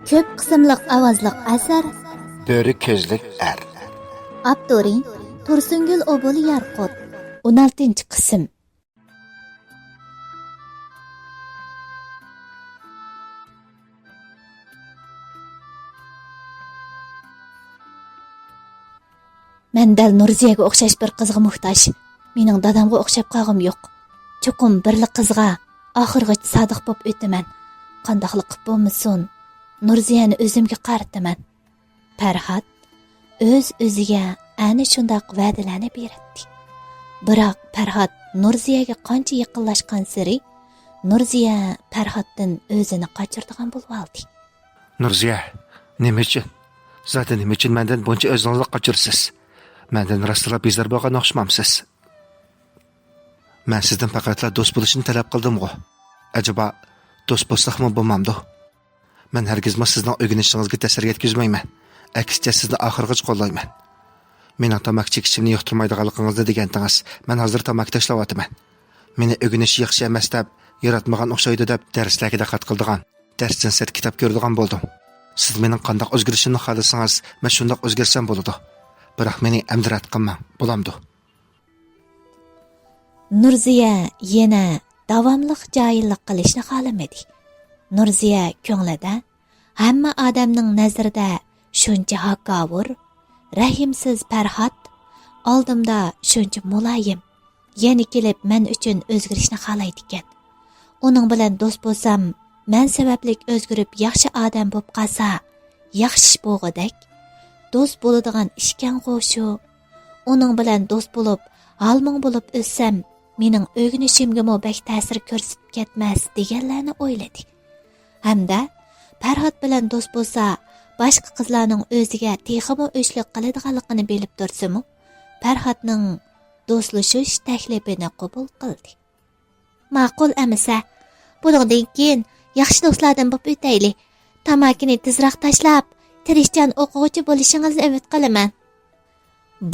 Ko'p qismliq ovozliq asar Bo'ri ko'zlik ar. Avtori Tursungul Obul Yarqut 16-qism. Men dal Nurziyaga o'xshash bir qizga muhtoj. Mening dadamga o'xshab qolg'im yo'q. Cho'qim birli qizga oxirgacha sodiq bo'lib o'taman. Qandoqlik qilib bo'lmasin, Nurziyani o'zimga qarataman. Farhod o'z-o'ziga ana shundoq va'dalarni berdi. Biroq Farhod Nurziyaga qancha yaqinlashgan sari Nurziya Farhoddan o'zini qochirdigan bo'lib oldi. Nurziya, nima uchun? Zaten nima uchun mendan buncha o'zingizni qochirsiz? Mendan rostla bezar bo'lgan o'xshamamsiz. Men sizdan faqatla do'st bo'lishni talab qildim-ku. Acaba do'st bo'lsaqmi bo'lmamdi? Men hargizmi sizning o'rganishingizga ta'sir yetkazmayman. Aksicha sizni oxirgacha qo'llayman. Mening tamak chekishimni yoqtirmaydiganligingizni degandingiz. Men hozir tamak tashlayapman. Meni o'rganish yaxshi emas deb, yaratmagan o'xshaydi deb darslarga diqqat qildigan. Darsdan sir kitob ko'rdigan bo'ldim. Siz mening qanday o'zgarishimni xohlasangiz, men shunday o'zgarsam bo'ladi. Biroq meni amdirat qilmang, bo'lamdi. Nurziya yana davomliq jahillik qilishni xohlamadi. Nurziya ko'nglida hamma odamning nazarida shuncha haqqovur, rahimsiz Farhod oldimda shuncha muloyim, yana kelib men uchun o'zgarishni xohlaydi ekan. Uning bilan do'st bo'lsam, men sabablik o'zgarib yaxshi odam bo'lib qolsa, yaxshi bo'lg'idek. Do'st bo'ladigan ishkan qo'shu. Uning bilan do'st bo'lib, halming bo'lib o'ssam, mening o'rganishimga bak ta'sir ko'rsatib ketmas deganlarni o'yladi. Hamda Farhod bilan do'st bo'lsa, boshqa qizlarning o'ziga texmo o'chlik qiladiganligini bilib tursa-mu, Farhodning do'stlashish taklifini qabul qildi. Ma'qul amisa, bundan keyin yaxshi do'stlardan bo'lib o'taylik. Tamakini tezroq tashlab, tirishchan o'quvchi bo'lishingizni umid qilaman.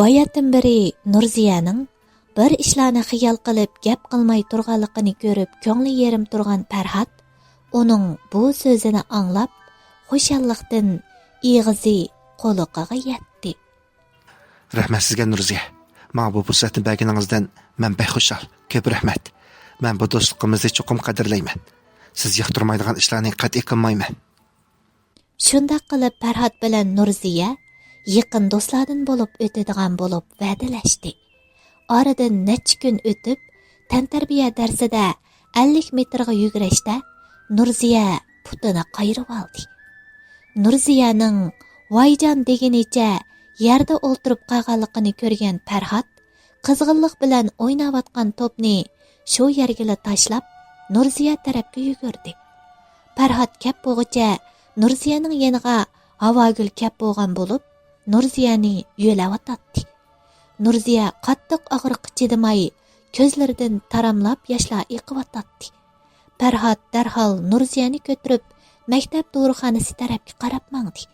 Bayatdan beri Nurziyaning bir ishlarni xiyol qilib gap qilmay turganligini ko'rib, ko'ngli yerim turgan Farhod uning bu so'zini anglab, xushalliqdan ig'izi qo'liqaga yetdi. Rahmat sizga Nurziya. Men bu fursatni berganingizdan men baxushal. Ko'p rahmat. Men bu do'stligimizni cho'qim qadrlayman. Siz yoqtirmaydigan ishlarni qat'iy qilmayman. Shunda qilib Farhod bilan Nurziya yaqin do'stlardan bo'lib o'tadigan bo'lib va'dalashdi. Oradan necha kun o'tib, tantarbiya darsida 50 metrga yugurishda Nurziya putini qayirib oldi. Nurziyaning voyjon deganicha yerda o'ltirib qolganligini ko'rgan Farhod qizg'inlik bilan o'ynayotgan to'pni shu yerga tashlab Nurziya tarafga yugurdi. Farhod kap bo'g'icha Nurziyaning yeniga havogul kap bo'lgan bo'lib, Nurziyani yo'lavatdi. Nurziya qattiq og'riq chidamay, ko'zlaridan taramlab yoshlar yiqivatdi. Farhod darhol Nurziyani ko'tarib maktab dorixonasi tarafga qarab mangdi.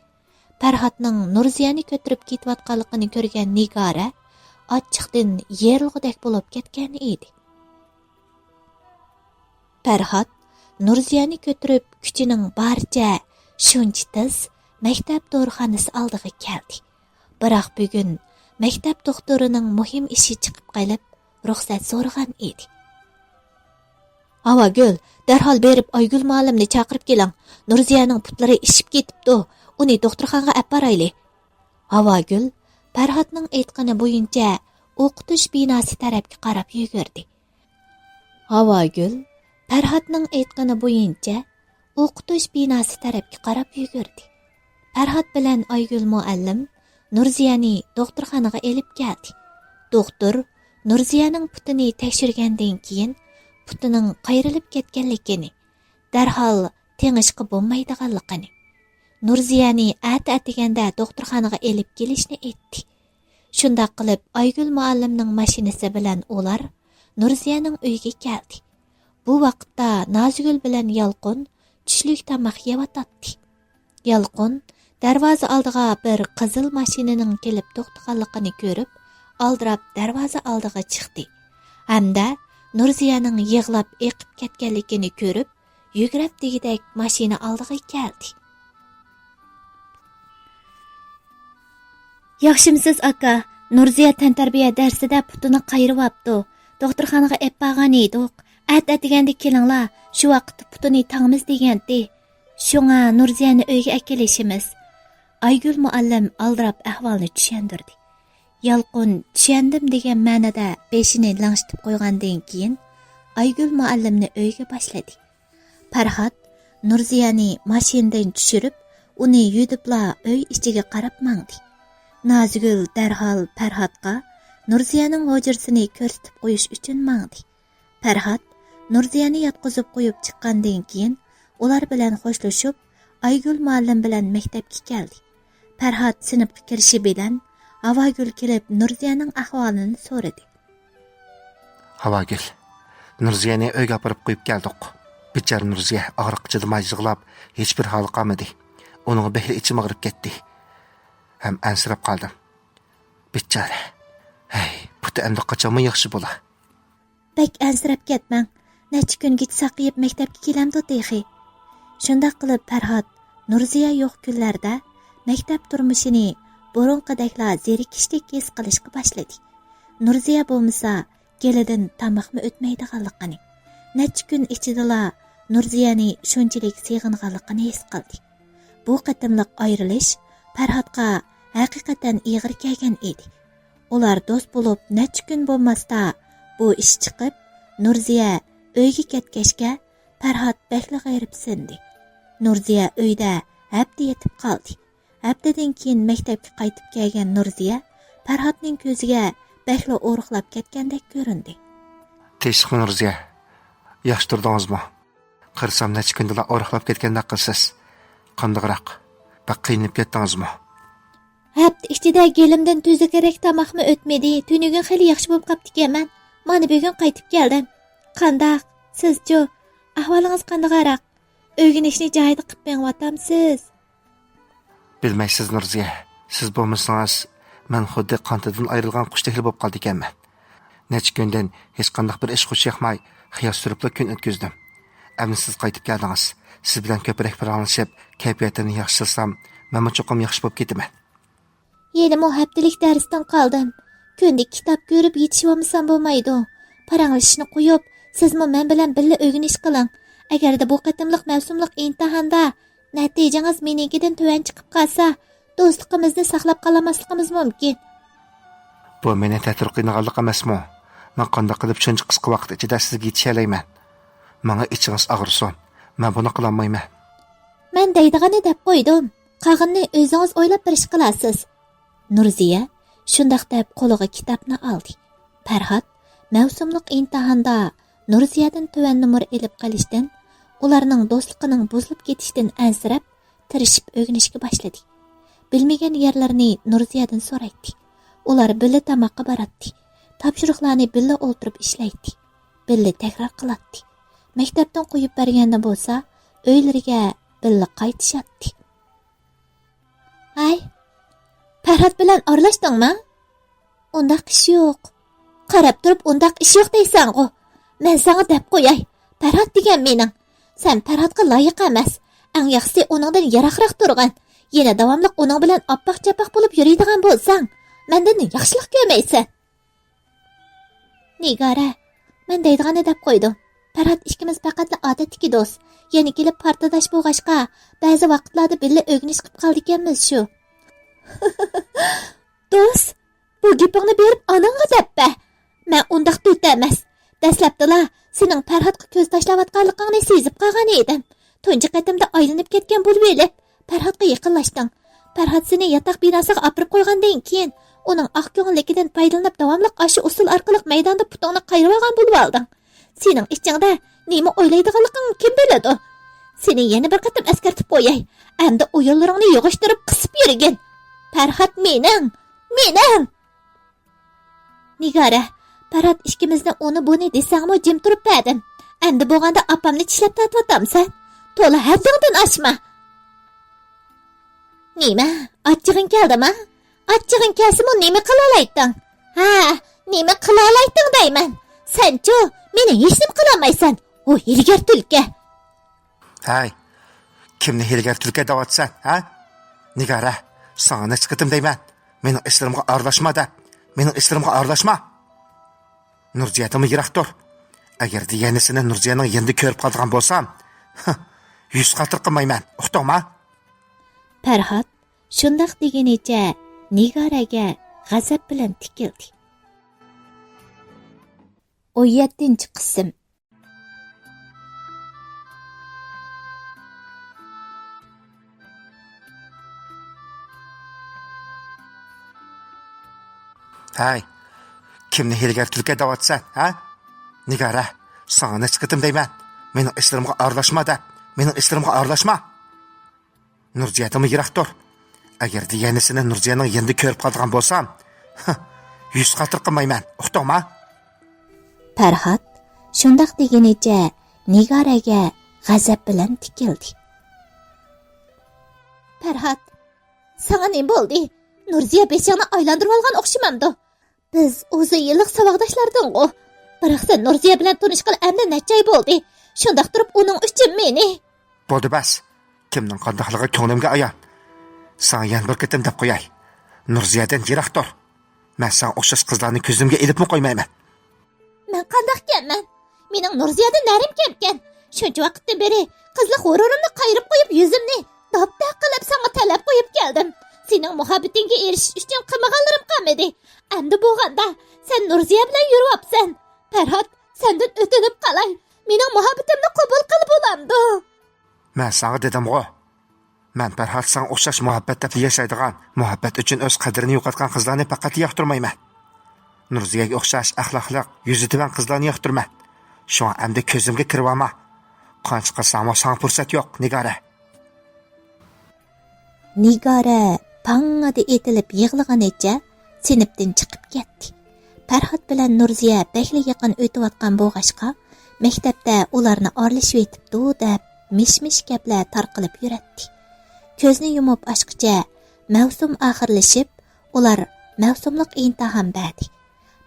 Farhodning Nurziyani ko'tarib ketayotganligini ko'rgan Nigora ochiqdan yerilg'idek bo'lib ketgan edi. Farhod Nurziyani ko'tarib kuchining baricha shuncha tez maktab dorixonasi oldiga keldi. Biroq bugun maktab doktorining muhim ishi chiqib qolib, ruxsat so'ragan edi. Avagul, darhol berib Aygul muallimni chaqirib keling. Nurziyaning putlari ishib ketibdi. Uni doktorxonaga olib boraylik. Avagul Farhodning aytgani bo'yicha o'qitish binosi tarafga qarab yugurdi. Avagul Farhodning aytgani bo'yicha o'qitish binosi tarafga qarab yugurdi. Farhod bilan Aygul muallim Nurziyani doktorxonaga elib keldi. Doktor Nurziyaning putini tekshirgandan keyin putining qayrilib ketganligini, darhol tengishqi bo'lmaydiganligini, Nurziyani atiganda doktorxonaga elib kelishni aytdi. Shunda qilib Aygul muallimning mashinasi bilan ular Nurziyaning uyiga keldi. Bu vaqtda Nozigul bilan Yalqin tushlik tomoq yevatdi. Yalqin darvoza oldiga bir qizil mashinaning kelib to'xtaganligini ko'rib, aldirab darvoza oldiga chiqdi. Hamda Nurziyaning yig'lab eqib ketganligini ko'rib, yugurib degidek mashina oldiga keldi. Yaxshimisiz aka? Nurziya tantarbiya darsida putini qayiribdi. Doktorxonaga ep borgan edik. At-atiganda kelinglar. Shu vaqtda putini tangmiz degandi. Shunga Nurziyani uyga akilishimiz. Aygul muallim aldirab ahvolni tushundirdi. Yalqin tushundim degan ma'noda beshini langshitib qo'ygandan keyin Aygul muallimni uyga boshladi. Farhod Nurziyani mashinadan tushirib, uni yudibla uy ichiga qarab mangdi. Nazgul darhol Farhodga Nurziyaning hujrasini ko'rsatib qo'yish uchun mangdi. Farhod Nurziyani yotqizib qo'yib chiqqandan keyin ular bilan xo'shlashib, Aygul muallim bilan maktabga keldi. Farhod sinfga kirishi bilan Havagul kelib Nurziyaning ahvolini so'radi. Havagul, Nurziyani uyga olib qo'yib keldik. Bichar Nurziya og'riq chidamay yig'lab, hech bir holi qolmadi. Uning behli ichim og'rib ketdi. Ham ansirab qoldim. Bichara. Hey, puti endi qachonmi yaxshi bo'la? Bek ansirab ketmang. Necha kungacha saqiyib maktabga kelamdi deyxi. Shunday qilib Farhod Nurziya yo'q kunlarda maktab turmushini burunqidakla zerikishdek his qilishga boshladi. Nurziya bo'lmasa, gelidan tamoqmi o'tmaydiganligini, necha kun ichidala Nurziyani shunchalik seg'inganligini his qildi. Bu qatimliq ayrilish Farhodga haqiqatan ig'ir kelgan edi. Ular do'st bo'lib necha kun bo'lmasda bu ish chiqib, Nurziya uyga ketgachga Farhod bekli g'ayrib sindi. Nurziya uyda hafta yetib qoldi. Haftadan keyin maktabga qaytib kelgan Nurziya Farhodning ko'ziga bekli o'riqlab ketgandek ko'rindi. Teshqi Nurziya, yaxshi turdingizmi? Qirsam necha kundalar o'riqlab ketgandek qilsiz. Qandoqroq? Baq qiynab ketdingizmi? Hafta ichida gelimdan tuzi kerak tamoqmi o'tmadi. Tunugun xili yaxshi bo'lib qopti ekan. Mana bugun qaytib keldim. Qandoq? Siz-chi? Ahvolingiz qandoqroq? O'rganishni joyida qilib menyotamsiz? Bilmaysiz Nurziya, siz bo'lmasangiz, men xuddi qantidan ayrilgan qushdek bo'lib qoldi ekanman. Necha kundan hech qanday bir ish qo'sh yoqmay, xiyol suribla kun o'tkazdim. Endi siz qaytib keldingiz. Siz bilan ko'proq birlashib, kayfiyatimni yaxshilasam, men cho'qim yaxshi bo'lib ketaman. Yana haftalik darsdan qoldim. Kunda kitob ko'rib yetishib olmasam bo'lmaydi. Paranglashishni qo'yib, sizmi men bilan birga o'rganish qiling. Agarda bu qatimliq mavsumliq imtihonda natijangiz menikidan tuvan chiqib qolsa, do'stligimizni saqlab qolamasligimiz mumkin. Bu meni ta'tir qilganlik emasmi? Men qanday qilib shuncha qisqa vaqt ichida sizga yetisha olayman? Menga ichingiz og'risin. Men buni qila olmayman. Men deydigani deb qo'ydim. Qag'inni o'zingiz o'ylab bir ish qilasiz. Nurziya shundoq deb qo'liga kitobni oldi. Farhod mavsumliq imtihonda Nurziyadan tuvan numar elib qolishdan, ularning do'stligining buzilib ketishidan ansirab, tirishib o'rganishga boshladi. Bilmagan yerlarini Nurziyadan so'raydi. Ular birga tamoqqa boradi. Topshiriqlarni birga o'ltirib ishlaydi. Birga takror qiladi. Maktabdan qo'yib berganda bo'lsa, uylariga birga qaytishadi. Ay, Farhod bilan oralashdingmi? Undaq ish yo'q. Qarab turib undaq ish yo'q deysan-ku. Men senga deb qo'yay. Farhod degan mening. Sen Farhodga loyiq emas. Eng yaxshisi uningdan yiroqroq turgan. Yana davomli uning bilan oppoq-chapoq bo'lib yuradigan bo'lsang, mendan yaxshilik ko'rmaysan. Nigora, men deydigani deb qo'ydim. Farhod ikkimiz faqatla odatdagi do'st. Yana kelib partidosh bo'lg'achqa, ba'zi vaqtlarda birga o'rganish qilib qoldik ekanmiz shu. Do'st, bu gapingni berib onangga debba. Men undaq do'st emas. Dastlabdala sening Farhodga ko'z tashlayotganligingni sezib qolgan edim. Tunji qatimda aylanib ketgan bo'lib elib, Farhodga yaqinlashding. Farhod seni yotoq binosiga olib qo'ygandan keyin, uning oq ko'ngilligidan foydalanib davomli ashi usul orqali maydonda putongni qayirib olgan bo'lib olding. Sening ichingda nima o'ylaydiganligingni kim biladi? Seni yana bir qatim eskartib qo'yay. Endi o'yinlaringni yig'ishtirib qisib yurgin. Farhod mening. Nigora, Farhod ikkimizni uni buni desangmi jim turib berdim. Endi bo'lganda opamni tishlab tatvatamsan. To'la haddingdan oshma. Nima? Achchig'ing keldimi? Achchig'ing kelsa-mu nima qila olayding? Ha, nima qila olayding deyman. Sen-chi, meni hech nima qila olmaysan. O hilgar tulka. Hay. Kimni hilgar tulka deyapsan, ha? Nigora, sana chiqdim deyman. Mening ishlarimga aralashma deb. Mening ishlarimga aralashma. Nurziyadan yiroq tur. Agar deganisini Nurziyaning endi ko'rib qolgan bo'lsam, yuz qatir qilmayman. Uqdingmi? Farhod shundoq degunicha Nigoraga g'azab bilan tikildi. 17-qism. Hay, kimni hilgarchilikka davatsan, ha? Nigara, sana nech qitim deyman. Mening ishlarimga aralashma deb. Mening ishlarimga aralashma. Nurziyadan yiroq tur. Agar deganisini Nurziyaning endi ko'rib qolgan bo'lsam, yuz qatir qilmayman. Uqdingmi? Farhod shundoq degunicha Nigoraga g'azab bilan tikildi. Farhod, sana nima bo'ldi? Nurziya beshig'ini aylantirib olgan o'xshamamdi. Biz o'zi yillik saboqdoshlardan-ku. Biroq sen Nurziya bilan tanishqil endi necha oy bo'ldi. Shundoq turib uning uchun meni. Bo'ldi bas. Kimning qandoqligi ko'nglimga ayon. Sen yana bir qitim deb qo'yay. Nurziyadan yiroq tur. Men sen o'xshash qizlarni ko'zimga ilibmi qo'ymayman. Men qandoqkanman? Mening Nurziyadan narim kamkan. Shuncha vaqtdan beri qizlik g'ururimni qayirib qo'yib yuzimni dopda qilib senga talab qo'yib keldim. Sening muhabbatingga erishish uchun qilmaganlarim qolmadi. Endi bo'lganda sen Nurziya bilan yuribsan. Farhod, sendan o'tinib qalay. Mening muhabbatimni qabul qilib bo'lamdi. Men sana dedim-ku. Men Farhod sen o'xshash muhabbatda yashaydigan, muhabbat uchun o'z qadrini yo'qotgan qizlarni faqat yoqtirmayman. Nurziyaga o'xshash axloqli, yuzi tuban qizlarni yoqtirman. Shu endi ko'zimga kirib olma. Qancha qilsam ham fursat yo'q, Nigara. Nigara pangada etilib yig'laganicha sinfdan chiqib ketdi. Farhod bilan Nurziya bakli yaqin o'tayotgan bo'g'ashqa maktabda ularni orlashib etibdi deb mish-mish gaplar tarqalib yuratdi. Ko'zni yumib ochqicha mavsum oxirlashib, ular mavsumliq imtihon berdi.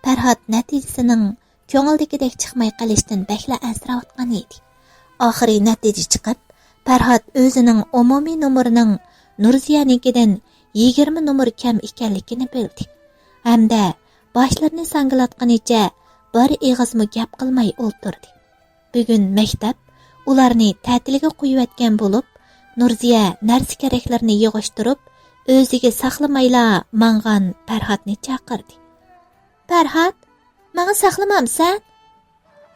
Farhod natijasining ko'ngildagidek chiqmay qolishdan bakla ansirayotgan edi. Oxiri natija chiqib, Farhod o'zining umumiy nomerining Nurziyanikidan 20 nomer kam ekanligini bildi. Hamda boshlarini sangilatganicha bir eg'izmi gap qilmay o'ltirdi. Bugun maktab ularni ta'tilga qo'yayotgan bo'lib, Nurziya narsa keraklarni yig'ishtirib, o'ziga saqlamayla mangan Farhodni chaqirdi. Farhod, menga saqlamamsan?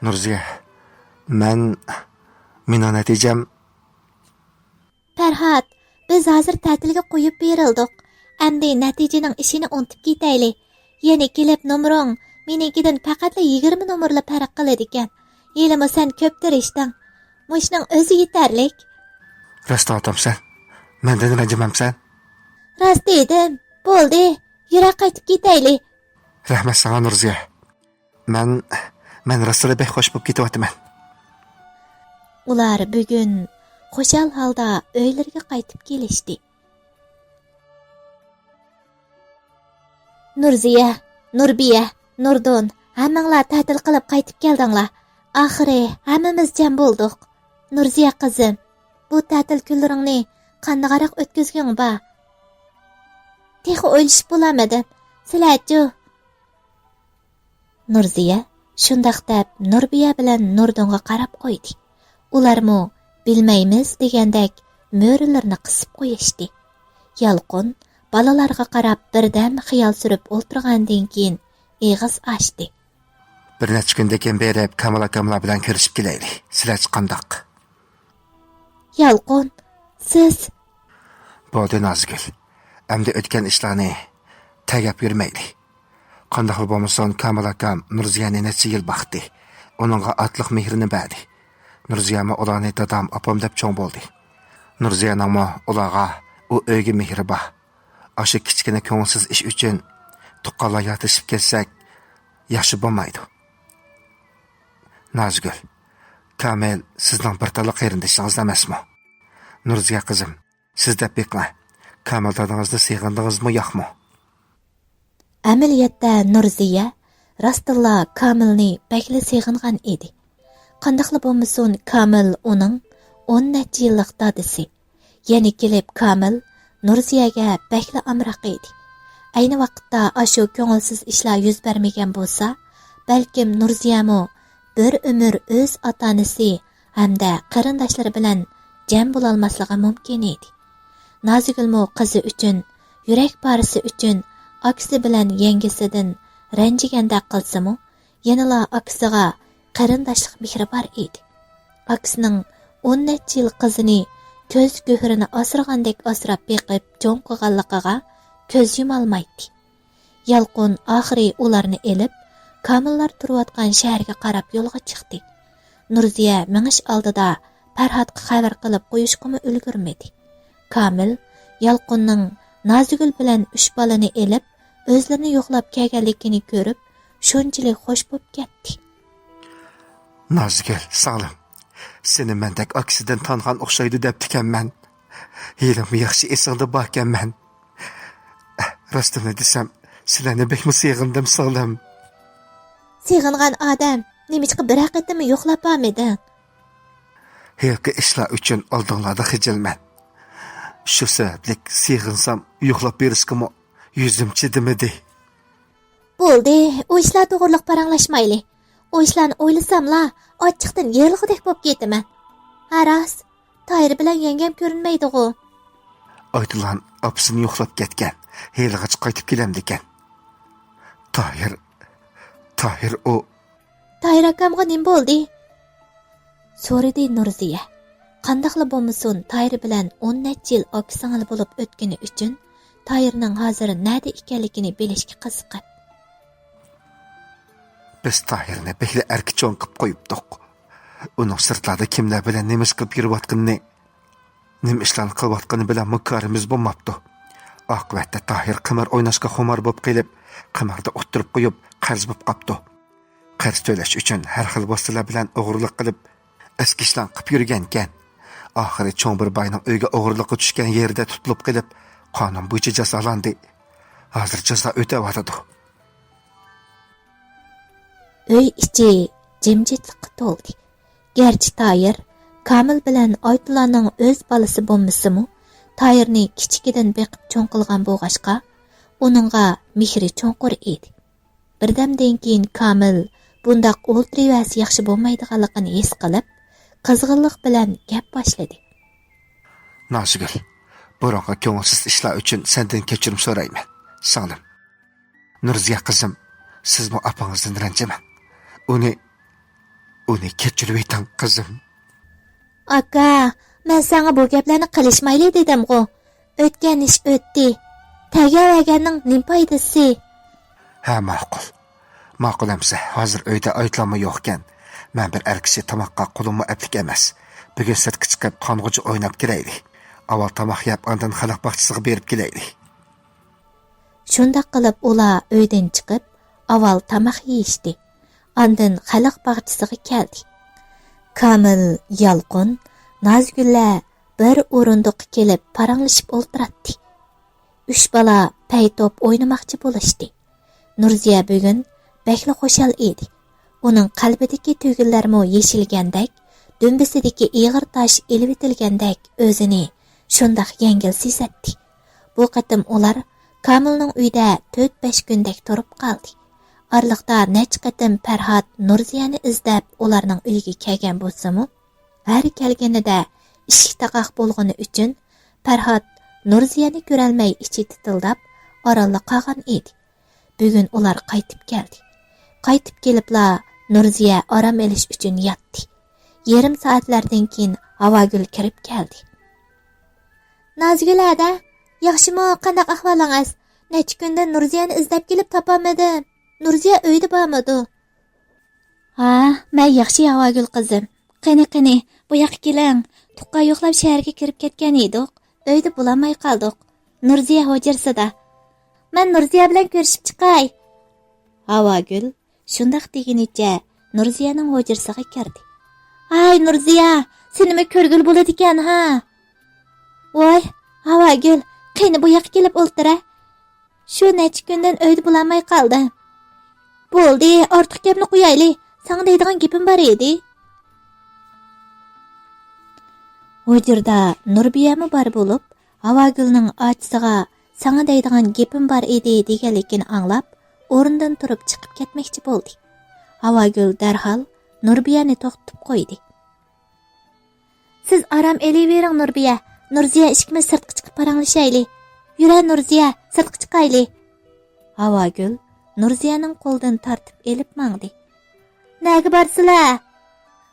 Nurziya, mening natijam. Farhod, biz hozir ta'tilga qo'yib berildik. Endi natijaning ishini unutib ketaylik. Yana kelib nomering menikidan faqat 20 nomerli farq qiladi ekan. Yelimi sen ko'p tirishding. Mushning o'zi yetarlik. Rost aytamsan. Mendan ranjimamsan? Rost dedim. Bo'ldi. Yura qaytib ketaylik. Rahmat sana Nurziya. Men rostla bek xo'sh bo'lib ketyapman. Ular bugun xushal holda uylariga qaytib kelishdi. Nurziya, Nurbiya, Nurdon, hammanglar ta'til qilib qaytib keldinglar. Oxiri hammamiz jam bo'ldik. Nurziya qizim, bu ta'til kunlaringni qandoqroq o'tkazging ba? Texi o'ylashib bo'lamadim. Sizlarchu. Nurziya shundaq deb Nurbiya bilan Nurdonga qarab qo'ydi. Ularmi bilmaymiz degandek mo'rilarni qisib qo'yishdi. Yalqin balalarga qarab birdan xiyol surib o'ltirgandan keyin eg'iz ochdi. Bir necha kundan keyin berib Kamala bilan ko'rishib kelaylik. Sizlar chiqqandoq. Yalqin, siz bo'ldi Nazgul. Endi o'tgan ishlarni tagap yurmaylik. Qandoq bo'lmasin Kamala Nurziyani necha yil baxtdi. Uningga otliq mehrini berdi. Nurziyami ularni dadam opam deb cho'ng bo'ldi. Nurziyaningmi ularga u o'yga mehri bor. Aşı kichkina ko'ngilsiz ish uchun tuqqanlar yotishib kelsak yaxshi bo'lmaydi. Nazgul, Kamil sizning bir tala qarindoshingiz emasmi? Nurziya qizim, siz deb beqla. Kamil dadingizni sevgandingizmi yo'qmi? Amaliyotda Nurziya rostilla Kamilni bakli sevgan edi. Qandaqli bo'lmasin Kamil uning 10 necha yillik dadisi. Yana kelib Kamil Nurziyaga bakli amroq edi. ayni vaqtda ashu ko'ngilsiz ishlar yuz bermagan bo'lsa, balkim Nurziyamo bir umr o'z ota-onasi hamda qarindoshlari bilan jam bo'lolmasligi mumkin edi. Nozigulmo qizi uchun, yurak parisi uchun aksi bilan yangisidan ranjiganda qilsa-mu, yanala aksiga qarindoshlik mehri bor edi. Aksining 10 necha yil qizini ko'z go'hrini asragandek asrab beqib cho'ng qilganligiga ko'z yumolmaydi. Yalqin oxiri ularni elib, Kamillar turayotgan shaharga qarab yo'lga chiqdi. Nurziya mingish oldida Farhodga xabar qilib qo'yishga ulgurmadi. Kamil Yalqinning Nozigul bilan 3 balani elib, o'zlarini yo'qlab kelganligini ko'rib, shunchalik xush bo'lib ketdi. Nozigul, sog'lim. Seni mendek aksidan tangan o'xshaydi deb tikanman. Yelim yaxshi esingda borkanman. Rostini desam, sizlarni bekmi sig'indim, sog'lim. Sig'ingan odam nimichqa bir haqiqatimi yo'qlab bormadi? Herki ishlar uchun oldinglarda xijilman. Shu sabablik sig'insam yo'qlab berishkimi yuzim chidimidi. Bo'ldi, o ishlar to'g'riliq paranglashmayli. O ishlarni o'ylasamla, ochiqdan yerilg'idek bo'lib ketaman. Haras, Tayir bilan yangam ko'rinmaydi-ku. Aytilan opsini yo'qlab ketgan. Heligacha qaytib kelamdi ekan. Tayir o. Tayir akamga nim bo'ldi? So'radi Nurziya. Qandaqla bo'lmasin, Tayir bilan 10 necha yil oqsangil bo'lib o'tgani uchun Tayirning hozir nada ekanligini bilishga qiziqib. Biz Tayirni bekli erkichon qilib qo'yibdik. Uning sirtlarda kimlar bilan nima ish qilib yurayotganini, nima ishlarni qilayotgani bilan mukarrimiz bo'lmabdi. Oqibatda Tayir qimar o'ynashga xumor bo'lib qilib, qimarda o'tirib qo'yib, qarz bo'lib qopdi. Qarz to'lash uchun har xil vositalar bilan o'g'irlik qilib, eski ishlarni qilib yurgan ekan. Oxiri cho'ng bir bayning uyga o'g'irlikqa tushgan yerda tutilib qilib, qonun bo'yicha jazolandi. Hozir jazo o'tayotdi. Uy ichi jimjitlikqa to'ldi. Gerçi Tayir Kamil bilan Aytulaning o'z balasi bo'lmasa-mu, Tayirni kichikidan beqib cho'ng qilgan bo'lg'ashqa, uningga mehri cho'nqur edi. Birdamdan keyin Kamil bundaq o'ltirivasi yaxshi bo'lmaydiganligini his qilib, qizg'inlik bilan gap boshladi. Nozigul, burunga ko'ngilsiz ishlar uchun sendan kechirim so'rayman. Sog'lim. Nurziya qizim, sizmi opangizdan ranjiman. Uni kechirib eting, qizim. Aka, men senga bu gaplarni qilishmayli dedim-ku. O'tgan ish o'tdi. Tagavaganning nim foydasi? Ha, ma'qul. Ma'qul amsa, hozir uyda aytlama yo'qkan. Men bir erkishi tomoqqa qo'limni aplik emas. Bugun sirtga chiqib qong'uchi o'ynab kiraylik. Avval tomoq yeb, ondan xalq baxchisiga berib kelaylik. Shundaq qilib ular uydan chiqib, avval tomoq yeyishdi. Ondan xalq baxchisiga keldi. Kamil, Yalqin, Nozgullar bir o'rindiqqa kelib paranglashib o'ltiradi. 3 bola paytop o'ynamoqchi bo'lishdi. Nurziya bugun bekli xo'shal edi. Uning qalbidagi tuyg'ularmo yeshilgandek, dumbisidagi ig'ir tosh elib etilgandek o'zini shundoq yengil sezatdi. Bu qatim ular Kamilning uyida 4-5 kundek turib qoldi. Arliqda necha qatim Farhod Nurziyani izlab ularning uyiga kelgan bo'lsa-mu, har kelganida eshik taqaq bo'lgani uchun Farhod Nurziyani ko'rolmay ichi titildab, oralli qolgan edi. Bugun ular qaytib keldi. Qaytib kelibla Nurziya orom olish uchun yotdi. Yarim soatlardan keyin Havogul kirib keldi. Nozgulada, yaxshimi, qanday ahvolingiz? Necha kundan Nurziyani izlab kelib topolmadim. Nurziya uyda bormidi? Ha, men yaxshi Havogul qizim. Qani, bu yoqqa keling. Tuqqa yo'qlab shaharga kirib ketgan edik. Uyda bo'lolmay qoldik. Nurziya hojirsida. Men Nurziya bilan ko'rishib chiqay. Havogul shundaq degunicha Nurziyaning hojirsiga kirdi. Ay Nurziya, senimi ko'rgul bo'ladi ekan, ha? Voy, Havogul, qani bu yoqqa kelib o'ltira. Shu necha kundan uyda bo'lolmay qoldim. Bo'ldi, ortiq gapni qo'yayli. Sana deydigan gapim bor edi. Hujurda Nurbiyami bor bo'lib, Havogulning ochisiga sana deydigan gapim bor edi deganligini anglab, o'rnidan turib chiqib ketmoqchi bo'ldi. Havagul darhol Nurbiyani to'xtatib qo'ydi. Siz aram elivering Nurbiya. Nurziya ishkimiz sirtqa chiqib paranglashayli. Yura Nurziya, sirtqa chiqayli. Havagul Nurziyaning qo'lidan tortib elib mangdi. Nega borsizlar?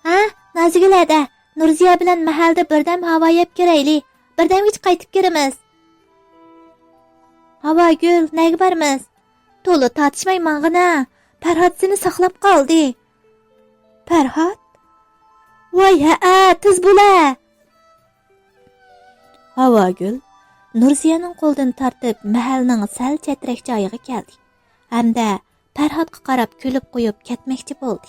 Ha, Nazigulada. Nurziya bilan mahalda birdam havo yeb kirayli. Birdamga qaytib kiramiz. Havagul, nega bormiz? To'la tortishmay mang'ina. Farhod seni saqlab qoldi. Farhod? Voy ha, tiz bo'la. Havagul Nurziyaning qo'lidan tortib mahalning sal chetrak joyiga keldi. Hamda Farhodga qarab kulib qo'yib ketmoqchi bo'ldi.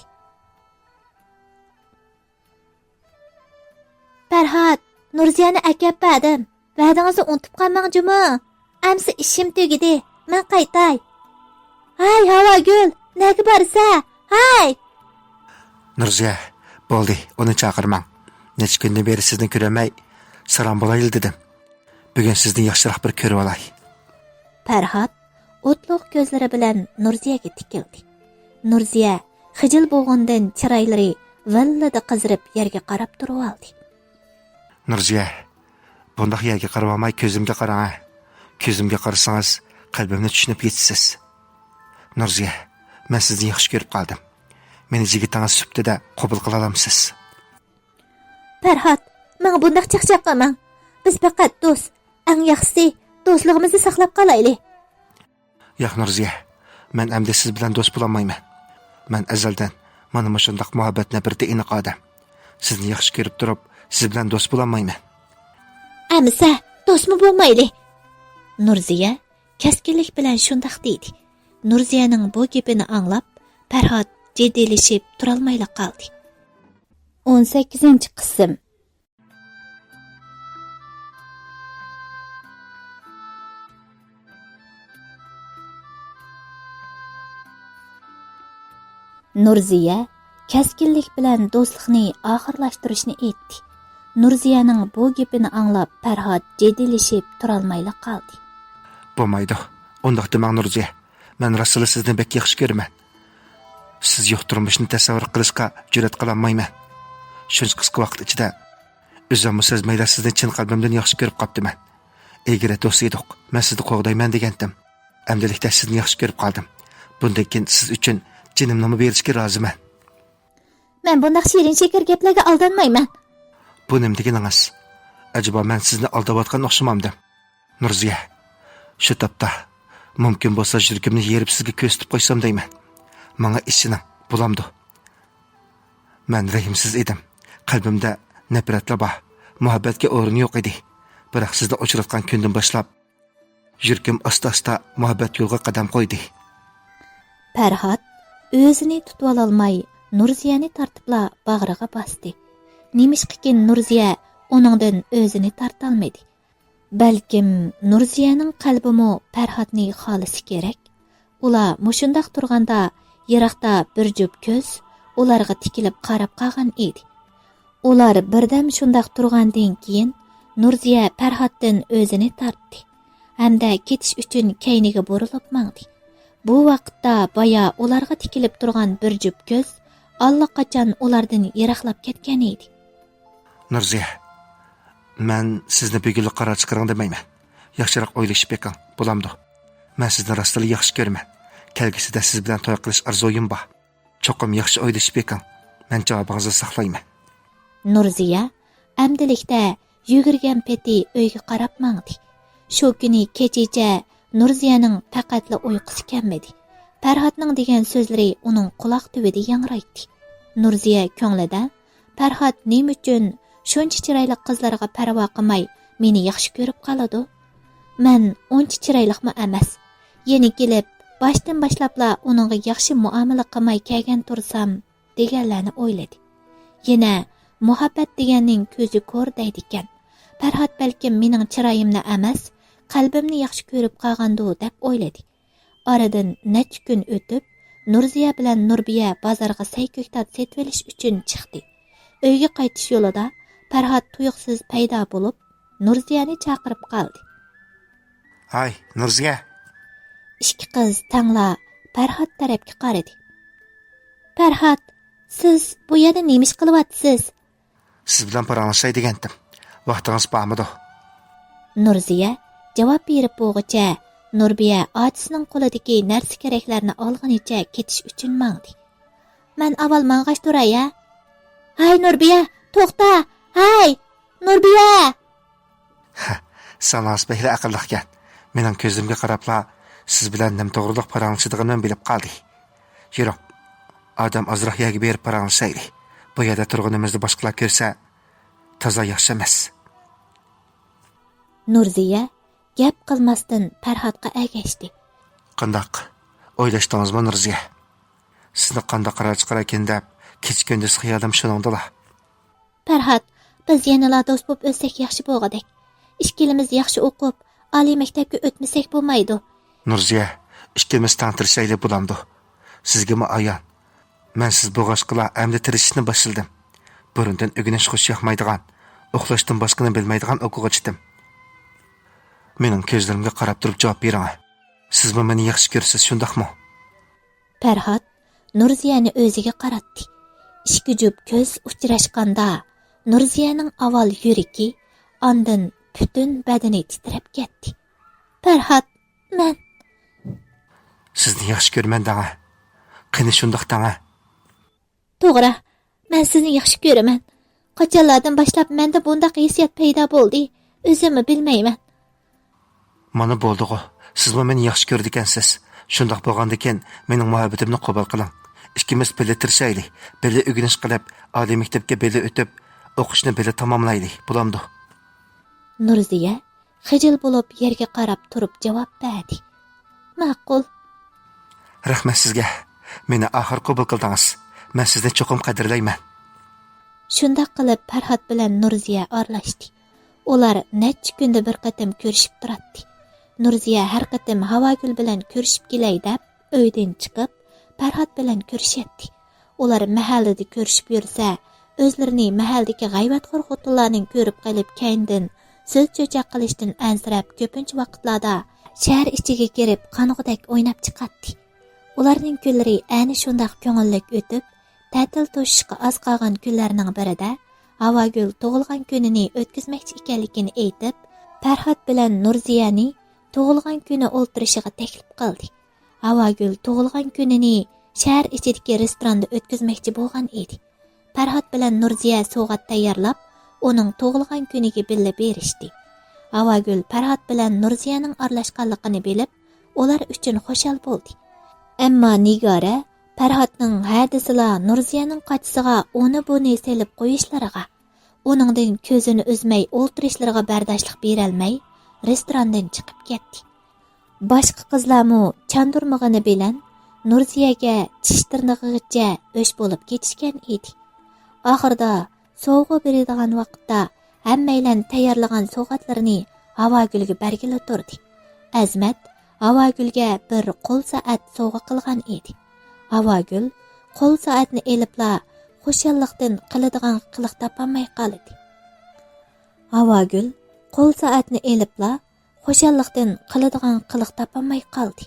Farhod, Nurziyani akab berdim. Va'dangizni unutib qolmang-jumi. Amsi ishim tugidi. Men qaytay. Hay Havagul, nega borsa? Hay. Nurziya, bo'ldi, uni chaqirmang. Necha kundan beri sizni ko'ramay, salom bo'layli dedim. Bugun sizni yaxshiroq bir ko'rib olay. Farhod o'tliq ko'zlari bilan Nurziyaga tikildi. Nurziya xijil bo'lgandan chiroylari vallada qizirib yerga qarab turib oldi. Nurziya, bundoq yerga qarab olmay ko'zimga qarang. Ko'zimga qarasangiz, qalbimni tushunib yetasiz. Nurziya, men sizni yaxshi ko'rib qoldim. Meni jigitingiz subtida qabul qila olamsiz? Farhod, menga bundoq chaqchaq qilmang. Biz faqat do'st. Eng yaxshisi do'stligimizni saqlab qolayli. Yo'q Nurziya, men endi siz bilan do'st bo'la olmayman. Men azaldan mana shundoq muhabbatni birda aniq odam. Sizni yaxshi ko'rib turib, siz bilan do'st bo'la olmayman. Amsa, do'stmi bo'lmayli. Nurziya kaskinlik bilan shundoq deydi. Nurziyaning bu gapini anglab, Farhod jiddiylashib turolmayla qoldi. 18-qism. Nurziya kaskinlik bilan do'stlikni oxirlashtirishni aytdi. Nurziyaning bu gapini anglab, Farhod jiddiylashib turolmayla qoldi. Bo'lmaydi. Undaq demang Nurziya. Men rasuli sizni bek yaxshi ko'raman. Siz yo'q turmushni tasavvur qilishga jur'at qila olmayman. Shuncha qisqa vaqt ichida o'zimni sezmayla sizni chin qalbimdan yaxshi ko'rib qopdiman. Egri do'st edik. Men sizni qo'g'dayman degandim. Amdilikda sizni yaxshi ko'rib qoldim. Bundan keyin siz uchun jinimni berishga roziman. Men bundoq shirin shekar gaplarga aldanmayman. Bu nima deganingiz? Ajabo men sizni aldayotgan o'xshamamdim. Nurziya, shu topda mumkin bo'lsa yuragimni yerib sizga ko'rsatib qo'ysam deyman. Menga ishining bo'lamdi. Men rahimsiz edim. Qalbimda nafratlar bor, muhabbatga o'rin yo'q edi. Biroq sizni uchratgan kundan boshlab yuragim asta-asta muhabbat yo'lga qadam qo'ydi. Farhod o'zini tutib ololmay Nurziyani tortibla bag'riga bosdi. Nemishqikin Nurziya uningdan o'zini torta olmadi. Balkim Nurziyaning qalbimi Farhodni xolisi kerak. Ular mushundaq turganda yiroqda bir jup ko'z ularga tikilib qarab qolgan edi. Ular birdam shundaq turgandan keyin Nurziya Farhoddan o'zini tortdi. Hamda ketish uchun kayniga burilib mangdi. Bu vaqtda baya ularga tikilib turgan bir jup ko'z allaqachon ulardan yiroqlab ketgan edi. Nurziya, men sizni bugunli qaror chiqaring demayman. Yaxshiroq o'ylashib beqing, bo'lamdi. Men sizni rostli yaxshi ko'raman. Kelgusida siz bilan to'y qilish arzoyim bor. Cho'qim yaxshi o'ylashib beqing. Men javobingizni saqlayman. Nurziya amdilikda yugurgan peti uyga qarab mangdi. Shu kuni kechicha Nurziyaning faqatla uyqusi kelmadi. Farhodning degan so'zlari uning quloq tubida yangraydi. Nurziya ko'nglida Farhod nima uchun shuncha chiroyli qizlarga parvo qilmay meni yaxshi ko'rib qoladi? Men uncha chiroyliqmi emas. Yeni kelib, boshdan boshlabla uningga yaxshi muomala qilmay kelgan tursam deganlarni o'yladi. Yana muhabbat deganning ko'zi ko'r deydi ekan. Farhod balkim mening chiroyimni emas, qalbimni yaxshi ko'rib qolgandi deb o'yladi. Oradan necha kun o'tib, Nurziya bilan Nurbiya bozorga sayko'ktat setib olish uchun chiqdi. Uyga qaytish yo'lida Farhod tuyuqsiz paydo bo'lib, Nurziyani chaqirib qoldi. Ay, Nurziya. Ikki qiz tangla Farhod tarafga qaradi. Farhod, siz bu yerda nima ish qilyapsiz? Siz bilan paranlashay degandim. Vaqtingiz bormidi? Nurziya javob berib bo'lg'icha Nurbiya otasining qo'lidagi narsa keraklarni olganicha ketish uchun mangdi. Men avval mang'ash turay-ya. Hay Nurbiya, to'xta. Hay, Nurbiya. Sanasi behli aqlli ekan. Mening ko'zimga qarabla siz bilan nim to'g'riliq paranglashadiganini bilib qoldi. Yo'q. Adam azroq yerga berib paranglashaydi. Bu yerda turganimizni boshqalar ko'rsa, toza yaxshi emas. Nurziya gap qilmasdan Farhodga ergashdi. Qandoq? O'ylashdingizmi Nurziya? Sizni qandoq qaror chiqar ekan deb kech-kunduz xiyolim shuningdala. Farhod, biz yanala do'st bo'lib o'tsak yaxshi bo'lg'adak. Ikkimiz yaxshi o'qib, oliy maktabga o'tmasak bo'lmaydi. Nurziya, ikkimiz tantirishayli bo'lamdi. Sizga ayon. Men siz bo'g'ashqila amda tirishishni boshladim. Burundan o'g'inish xush yoqmaydigan, uxlashdan boshqani bilmaydigan o'quvchidim. Mening ko'zlarimga qarab turib javob bering. Siz meni yaxshi ko'rsiz, shundaqmi? Farhod Nurziyani o'ziga qaratdi. Ikki jup ko'z uchrashganda Nurziyaning avval yuragi, ondan butun badani titrab ketdi. Farhod, men sizni yaxshi ko'rman danga. Qani shundaq danga. To'g'ri, men sizni yaxshi ko'raman. Qachonlardan boshlab menda bunday hissiyat paydo bo'ldi, o'zimni bilmayman. Mana bo'ldi-ku. Siz meni yaxshi ko'rdi ekansiz. Shundaq bo'lgandan mening muhabbatimni qabul qiling. Ikkimiz birga tirishaylik, birga o'rganish qilib, oliy maktabga birga o'tib, o'qishni birga tamomlaylik. Bo'lamdi. Nurziya xijil bo'lib yerga qarab turib javob berdi. Ma'qul. Rahmat sizga. Meni oxir qabul qildingiz. Men sizni cho'qim qadrlayman. Shundaq qilib Farhod bilan Nurziya orlashdi. Ular necha kunda bir qatam ko'rishib turadi. Nurziya har qatam Havogul bilan ko'rishib kelay deb uydan chiqib Farhod bilan ko'rishyapti. Ular mahallada ko'rishib yursa, o'zlarini mahaldagi g'ayvatxo'r xotinlarning ko'rib qolib kayindan so'z cho'chaq qilishdan ansirab ko'pincha vaqtlarda shahar ichiga kirib qanog'idek o'ynab chiqadi. Ularning kunlari ayni shundaq ko'ngillik o'tib, ta'til to'shishga oz qolgan kunlarning birida Havogul tug'ilgan kunini o'tkazmoqchi ekanligini aytib, Farhod bilan Nurziyani tug'ilgan kuni o'ltirishiga taklif qildi. Havogul tug'ilgan kunini shahar ichidagi restoranda o'tkazmoqchi bo'lgan edi. Farhod bilan Nurziya sovg'at tayyorlab, uning tug'ilgan kuniga billa berishdi. Havogul Farhod bilan Nurziyaning aralashganligini bilib, ular uchun xushal bo'ldi. Ammo Nigora Farhodning hadisila Nurziyaning qochisiga uni buni selib qo'yishlariga, uningdan ko'zini uzmay o'ltirishlariga bardoshlik berolmay, restorandan chiqib ketdi. Boshqa qizlarmu chandurmag'ini bilan Nurziyaga tish tirnog'igacha o'sh bo'lib ketishgan edi. Oxirida sovg'a beradigan vaqtda hammaylar tayyorlagan sovg'atlarini Havogulga bergili turdi. Azmat Havogulga bir qo'l soat sovg'a qilgan edi. Havogul qo'l soatni elibla xushalliqdan qiladigan qiliq topolmay qoldi. Havogul qo'l soatni elibla xushalliqdan qiladigan qiliq topolmay qoldi.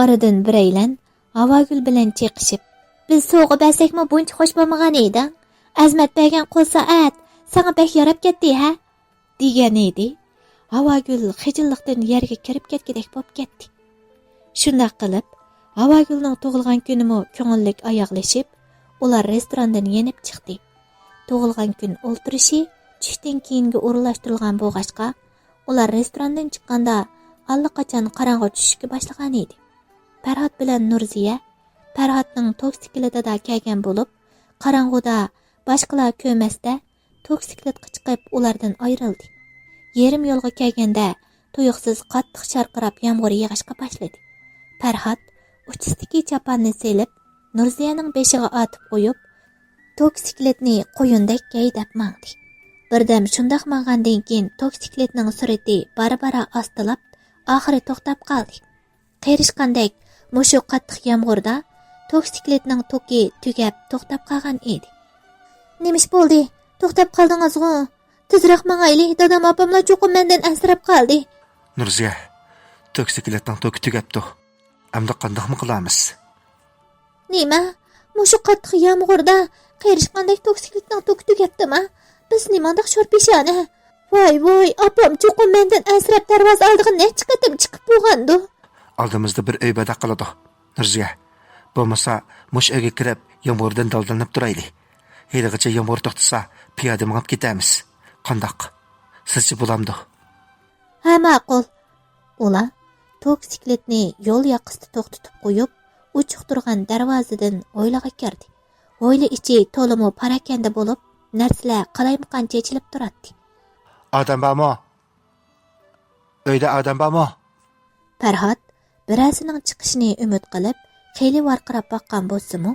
Oradan biraylan Havogul bilan cheqishib, biz sovg'a bersakmi buncha xush bo'lmagan edi. Azmat bergan qo'l soat sana bek yarab ketdi, ha? degan edi. Havogul xijillikdan yerga kirib ketgidek bo'lib ketdi. Shunday qilib, Havogulning tug'ilgan kunimi ko'ngillik oyoqlashib, ular restorandan yenib chiqdi. Tug'ilgan kun o'ltirishi tushdan keyingi o'rinlashtirilgan bo'lg'achqa, ular restorandan chiqqanda allaqachon qorong'i tushishga boshlagan edi. Farhod bilan Nurziya Farhodning toksikletida kelgan bo'lib, qorong'uda boshqalar ko'rmasda toksikletga chiqib ulardan ayrildi. Yerim yo'lga kelganda tuyuqsiz qattiq sharqirab yomg'ir yog'ishga boshladi. Farhod uchistiki chaponni selib, Nurziyaning beshiga otib qo'yib, toksikletni qo'yindek gaydab mangdi. Birdam shundoq mang'andan keyin toksikletning surati bara-bara ostilab, oxiri to'xtab qoldi. Qerishqandek mushu qattiq yomg'irda toksikletning toki tugab to'xtab qolgan edi. Nimish bo'ldi? To'xtab qoldingiz-ku? Tezroq mang'ayli, dadam opamlar cho'qim mendan ansirab qoldi. Nurziya, Toksikletning toki tugapti. Endi qandaqmi qilamiz? Nima? Mushu qattiq yomg'irda qerishqandek toksiklikning to'ki tugatdimi? Biz nimandaq sho'rpeshani? Voy, opam cho'qim mendan asrab darvoza oldiga necha qatim chiqib bo'lgandi. Oldimizda bir uy bada qiladi. Nurziya, bo'lmasa mush uyga kirib, yomg'irdan daldallanib turayli. Haligacha yomg'ir to'xtasa, piyoda minib ketamiz. Qandaq? Sizchi bo'lamdi? Ha, ma'qul. Ular toksikletni yo'l yoqasida to'xtatib qo'yib, uchiq turgan darvozadan hovliga kirdi. Hovli ichi to'limi parakanda bo'lib, narsalar qalaymaqancha chechilib turadi. Odam bormi? Uyda odam bormi? Farhod birasining chiqishini umid qilib, xeyli varqirab boqqan bo'lsa-mu,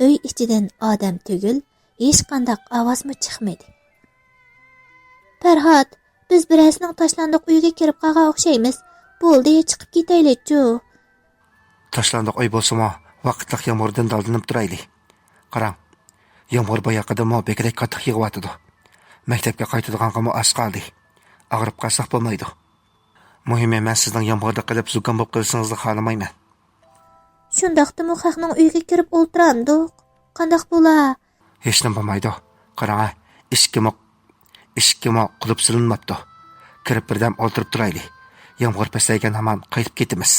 uy ichidan odam tugul, hech qanday ovozmi chiqmadi. Farhod, biz birasining tashlandiq uyiga kirib qolgan o'xshaymiz. Bo'ldi, chiqib ketaylik-ku. Tashlandiq uy bo'lsa-mu, vaqtliq yomg'irdan daldallanib turayli. Qarang, yomg'ir boyaqida-mu bekrak qattiq yig'yotdi. Maktabga qaytadiganga as qoldi. Ag'rib qolsak bo'lmaydi. Muhimi, men sizning yomg'irda qilib zukam bo'lib qolsangizni xohlamayman. Shundaqdimi xalqning uyiga kirib o'ltiramdik. Qandaq bo'la? Hech nima bo'lmaydi. Qarang, ishkimo qulib silinmabdi. Kirib birdan o'ltirib turayli. Yomg'ir pasaygan hamon qaytib ketamiz.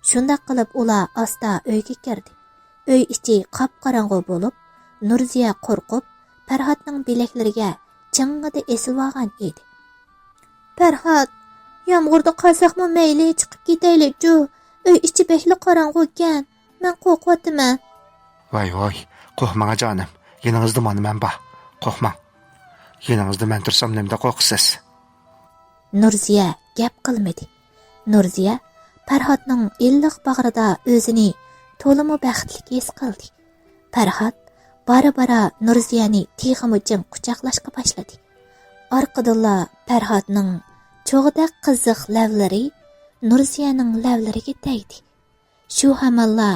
Shundaq qilib ular asta uyga kirdi. Uy ichi qop-qorong'u bo'lib, Nurziya qo'rqib, Farhodning bilaklariga ching'ida esilib olgan edi. Farhod, yomg'irda qolsaqmi mayli, chiqib ketaylik-ku. Uy ichi bekli qorong'u ekan. Men qo'rqyapman. Voy, qo'rqmang jonim. Yaningizda men bor. Qo'rqmang. Yaningizda men tursam nimda qo'rqsiz? Nurziya gap qilmadi. Nurziya Farhodning illiq bag'rida o'zini to'limi baxtli his qildi. Farhod bara Nurziyani tig'imichim quchoqlashga boshladi. Orqadan Farhodning cho'g'ida qiziq lavlari Nurziyaning lavlariga tegdi. Shu hamalla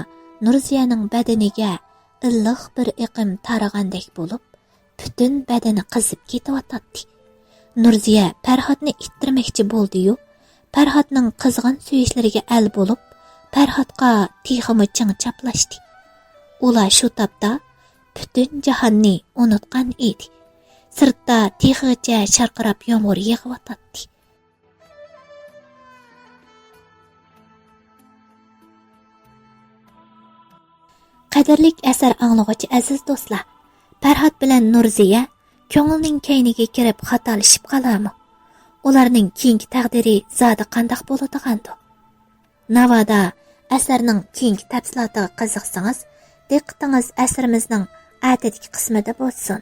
Nurziyaning badaniga illiq bir iqim tarag'andek bo'lib, butun badani qizib ketayotdi. Nurziya Farhodni ittirmoqchi bo'ldi-yu, Farhodning qizg'in suyishlariga al bo'lib, Farhodga tig'imiching chaplashdi. Ular shu topda butun jahonni unutgan edi. Sirtda tig'icha sharqirab yomg'ir yig'yotdi. Qadrlik asar anglag'uchi aziz do'stlar, Farhod bilan Nurziya ko'ngilning kayniga kirib xatolashib qolarmi? Ularning keyingi taqdiri zodi qandoq bo'ladigandir? Navoda asarning keyingi tafsilotiga qiziqsangiz, diqqatingiz asrimizning atidagi qismida bo'lsin.